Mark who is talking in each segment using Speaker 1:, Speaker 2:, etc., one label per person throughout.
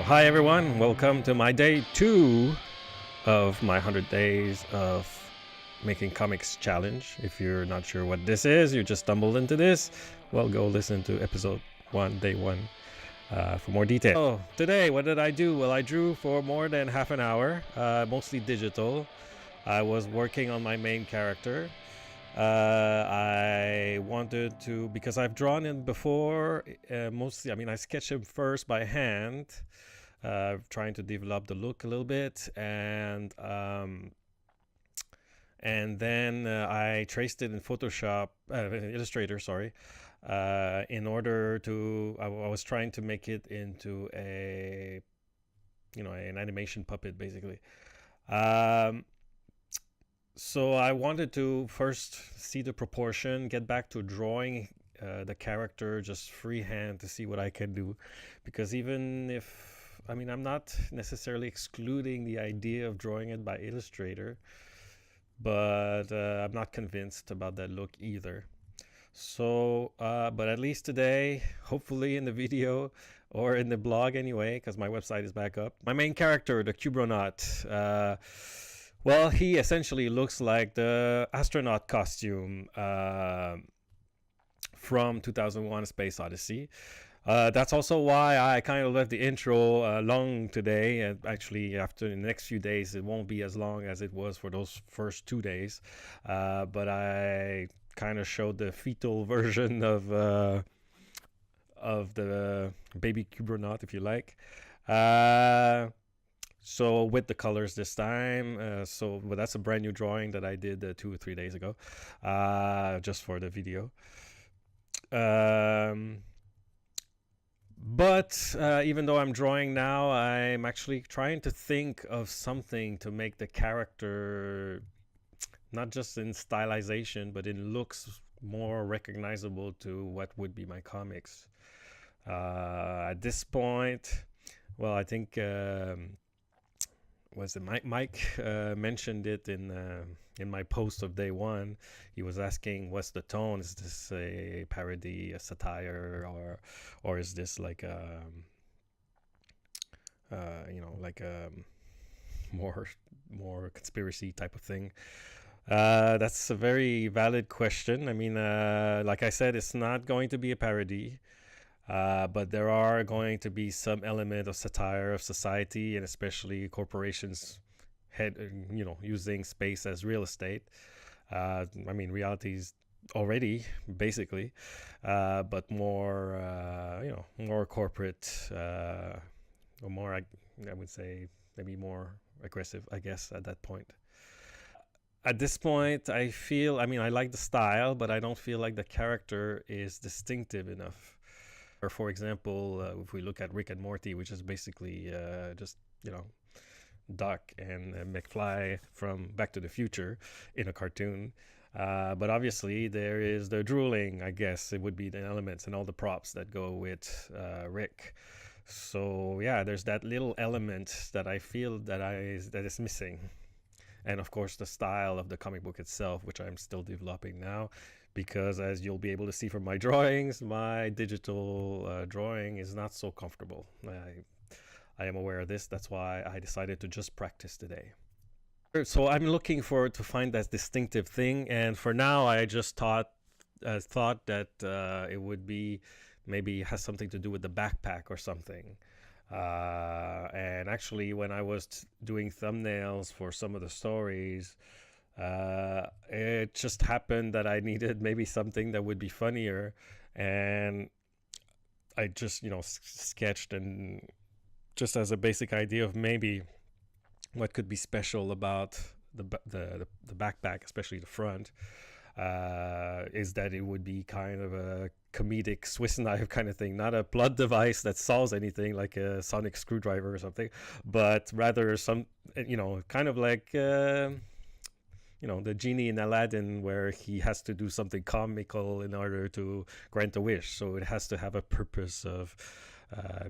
Speaker 1: Hi everyone, welcome to my day 2 of my 100 days of making comics challenge. If you're not sure what this is, you just stumbled into this, well, go listen to episode 1, day 1 for more detail. So today, what did I do? Well, I drew for more than half an hour, mostly digital. I was working on my main character. I wanted to, because I've drawn him before, mostly, I sketched him first by hand, trying to develop the look a little bit, and then I traced it in Photoshop, Illustrator, sorry, in order to, I was trying to make it into an animation puppet, basically. So I wanted to first see the proportion, get back to drawing the character just freehand to see what I can do. Because even if, I'm not necessarily excluding the idea of drawing it by Illustrator, but I'm not convinced about that look either. So, but at least today, hopefully in the video or in the blog anyway, because my website is back up, my main character, the KUBRONAUT, well, he essentially looks like the astronaut costume from 2001: A Space Odyssey. That's also why I kind of left the intro long today. And actually, after the next few days, it won't be as long as it was for those first 2 days. But I kind of showed the fetal version of the baby KUBRONAUT, if you like. So with the colors this time, but that's a brand new drawing that I did 2 or 3 days ago, just for the video. But even though I'm drawing now, I'm actually trying to think of something to make the character, not just in stylization, but in looks, more recognizable to what would be my comics. At this point, well, I think was it Mike mentioned it in my post of day 1. He was asking, what's the tone? Is this a parody, a satire, or is this like a more conspiracy type of thing? That's a very valid question. Like I said, it's not going to be a parody. But there are going to be some element of satire of society, and especially corporations using space as real estate. Reality is already basically, but more corporate, or more, I would say, maybe more aggressive, I guess, at that point. At this point, I feel, I like the style, but I don't feel like the character is distinctive enough. Or for example, if we look at Rick and Morty, which is basically just Doc and McFly from Back to the Future in a cartoon. But obviously there is the drooling, I guess it would be the elements and all the props that go with Rick. So yeah, there's that little element that I feel that is missing. And of course the style of the comic book itself, which I'm still developing now. Because as you'll be able to see from my drawings, my digital drawing is not so comfortable. I am aware of this. That's why I decided to just practice today. So I'm looking forward to find that distinctive thing. And for now, I just thought that it would be, maybe has something to do with the backpack or something. And actually, when I was doing thumbnails for some of the stories, it just happened that I needed maybe something that would be funnier, and I just sketched, and just as a basic idea of maybe what could be special about the backpack, especially the front, is that it would be kind of a comedic Swiss knife kind of thing, not a plot device that solves anything like a sonic screwdriver or something, but rather some kind of like the genie in Aladdin, where he has to do something comical in order to grant a wish. So it has to have a purpose of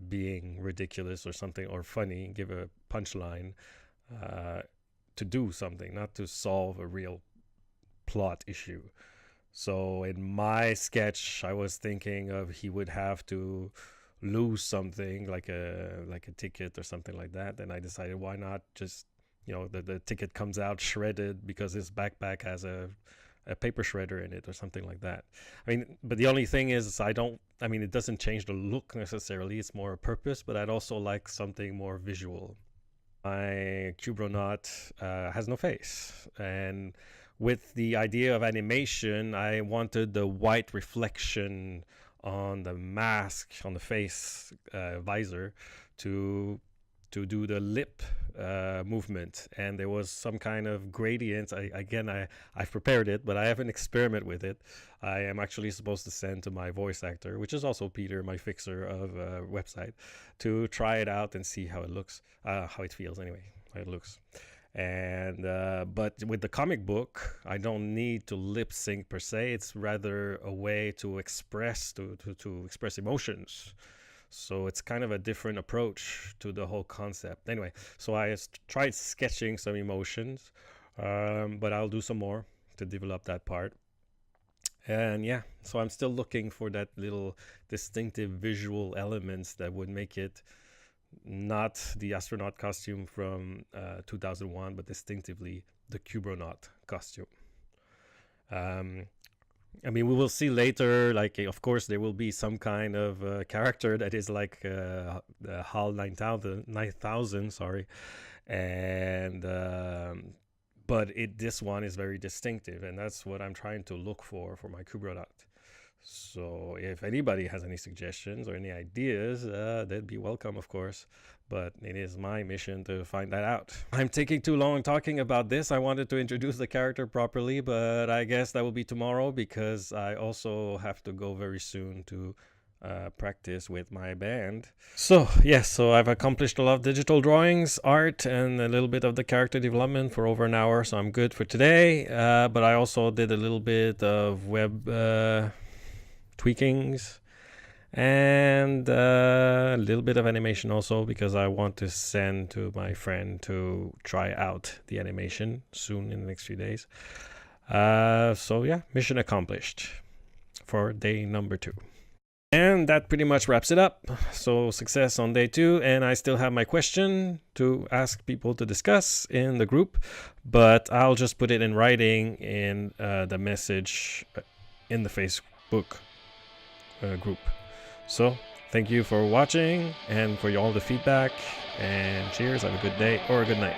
Speaker 1: being ridiculous or something, or funny, give a punchline, to do something, not to solve a real plot issue. So in my sketch, I was thinking of he would have to lose something like a ticket or something like that, then I decided, why not just, the ticket comes out shredded because his backpack has a paper shredder in it or something like that. I mean, but the only thing is, it doesn't change the look necessarily. It's more a purpose, but I'd also like something more visual. My KUBRONAUT has no face, and with the idea of animation, I wanted the white reflection on the mask, on the face visor, to do the lip movement, and there was some kind of gradient. I've prepared it, but I haven't experimented with it. I am actually supposed to send to my voice actor, which is also Peter, my fixer of website, to try it out and see how it looks, how it feels anyway, how it looks. And but with the comic book, I don't need to lip sync per se. It's rather a way to express to express emotions. So it's kind of a different approach to the whole concept. Anyway, so I tried sketching some emotions, but I'll do some more to develop that part. And yeah, so I'm still looking for that little distinctive visual elements that would make it not the astronaut costume from 2001, but distinctively the KUBRONAUT costume. We will see later, like, of course, there will be some kind of character that is like the HAL 9000, sorry. And, but this one is very distinctive, and that's what I'm trying to look for my KUBRONAUT. So if anybody has any suggestions or any ideas, they'd be welcome, of course. But it is my mission to find that out. I'm taking too long talking about this. I wanted to introduce the character properly, but I guess that will be tomorrow, because I also have to go very soon to practice with my band. So yes, so I've accomplished a lot of digital drawings, art, and a little bit of the character development for over an hour, so I'm good for today. But I also did a little bit of web tweakings and a little bit of animation also, because I want to send to my friend to try out the animation soon in the next few days. So yeah, mission accomplished for day number 2. And that pretty much wraps it up. So success on day 2, and I still have my question to ask people to discuss in the group, but I'll just put it in writing in the message in the Facebook group. So thank you for watching and for all the feedback, and cheers. Have a good day or a good night.